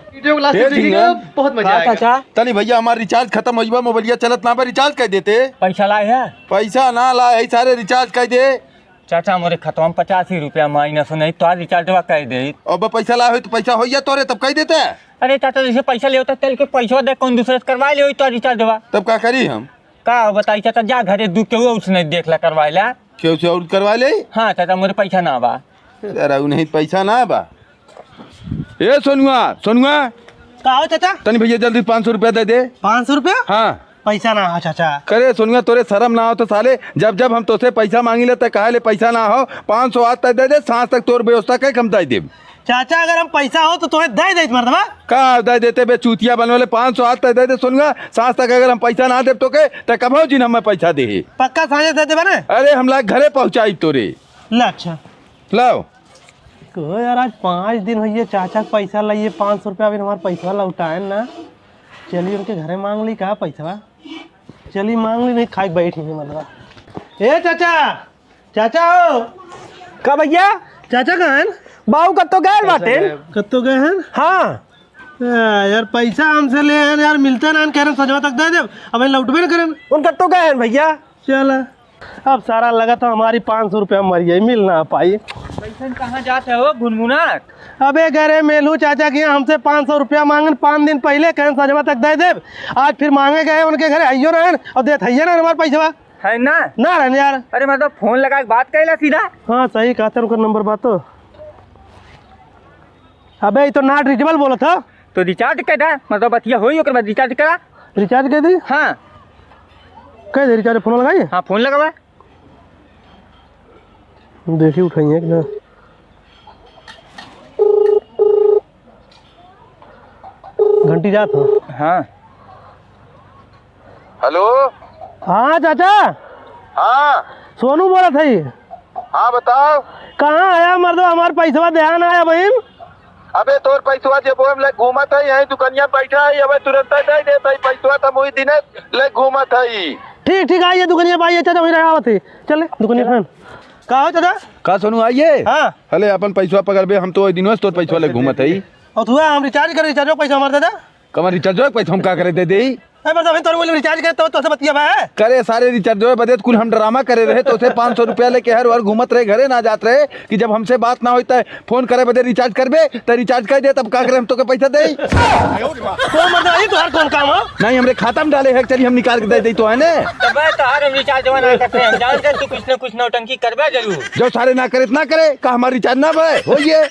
Video class देखिएगा, बहुत मजा आएगा। चाचा तनी भैया हमारा रिचार्ज खत्म हो जावा, मोबाइलिया चलत ना बा, रिचार्ज कर देते। पैसा लाए है पैसा ना लाए सारे रिचार्ज कर दे। चाचा मोरे खतवा में 85 रुपया माइनस नहीं तो रिचार्ज कर दे। अब पैसा लाए हो तो पैसा हो या तोरे तब कह देते। अरे चाचा जैसे पैसा ले होता तेल के पैसा दे कौन दूसरे से करवा ले तो रिचार्ज तब क्या करी हम? का बताई चाचा जा घरे दू क्यों उसने देख ला करवा ला क्यों से और करवा ले। हाँ चाचा मोरे पैसा ना बा। नहीं पैसा ना बा। ए सोनुआ सोनुआ का हो चाचा? तनी भैया जल्दी 500 रुपया दे दे। 500 रुपया? हाँ पैसा ना हो चाचा। करे सोनुआ तोरे शर्म ना हो तो साले जब जब हम तोसे पैसा मांगी ले तो कहे ले पैसा ना हो। 500 आज तक दे दे, सांस तक तोर व्यवस्था कहीं कम दे दे। चाचा अगर हम पैसा हो तो तुम्हें दे दे मर्दबा। का दे देते बे चूतिया बनने वाले। 500 आज तक दे दे सोनुआ, सांस तक अगर हम पैसा ना दे तो के तो कब हो जी हमें पैसा दे। पक्का साझे दे दे बने। अरे हम लाग घरे पहुँचाई तोरे। अच्छा लाओ को यार आज 5 दिन हुई चाचा का पैसा लाइए 500 रुपया। अभी हमारा पैसा लौटाए ना, चलिए उनके घरे मांग ली कहा पैसा। चलिए मांग ली, नहीं खाई बैठी है मतलब। ए चाचा, चाचा हो का भैया चाचा कहाँ हैं? बाबू कत्तो गए बाटे। कत्तो गए हैं? हाँ यार पैसा हमसे ले हैं यार, मिलता ना कह रहे सजवा तक दे दे, अब लौटबे ना करें। उन कत्तो गए हैं भैया। चल अब सारा लगा तो हमारी 500 रुपया मर गई, मिल ना पाई। पैसा कहाँ जाते हो गुनगुनात? अबे घरे मेलू चाचा की हमसे 500 रुपया मांगन 5 दिन पहले कहन सजवा तक दे दे। आज फिर मांगे गए उनके घरे आइयो रहन और देत है ना हमारे पैसा है ना रहन यार। अरे मतलब फोन लगा के बात करेला सीधा। हाँ सही कहा था, उनका नंबर बात तो। अबे ये तो नॉट रीचेबल बोला था। तो रिचार्ज कर दे, मतलब बतिया होई ओकर बाद रिचार्ज करा। रिचार्ज कर दी? हाँ कह दे रिचार्ज फोन लगाइए। हाँ फोन लगा देखिए उठाइए कि ना। घंटी जात हो। हाँ हेलो। हाँ चाचा हाँ सोनू बोला था ये। हाँ बताओ। कहाँ आया मर्दो, हमारे पैसा ध्यान आया बहन। अबे तोर पैसा जब हम ले घूमत है यही दुकानिया बैठा है, अबे तुरंत दे दे पैसा तो मुई दिन ले घूमत है। ठीक ठीक आइए दुकानिया पे आइए चाचा, वहीं रहा थे। चले दुकानिया पे। कहा हो चाचा? का सोनू आइए। हाँ हले अपन पैसा पकड़ बे, हम तो दिन तोर पैसा ले घूमत है। और तू हम रिचार्ज कर, रिचार्ज पैसा हमारे दादा कमर रिचार्ज पैसा हम का करे दे दे। रिचार्ज करे तो से बतिया भाई करे सारे रिचार्ज बदे कुल हम ड्रामा करे रहे तो उसे 500 रुपया लेके हर बार घूमत रहे, घरे ना जात रहे कि जब हमसे बात ना होता है फोन करे बदे रिचार्ज करबे तो रिचार्ज कर दे, तब का करे हम तो के पैसा दे। तो मतलब ये तो हर कौन काम है? नहीं हमरे खाता में डाले है, चलिए हम निकाल के दे दे तो है ना। तो हम रिचार्ज ना करते हम जान कर तू कुछ ना कुछ नौटंकी करबे जरूर। जो सारे ना करे इतना करे का हमारा रिचार्ज ना भाई हो ये।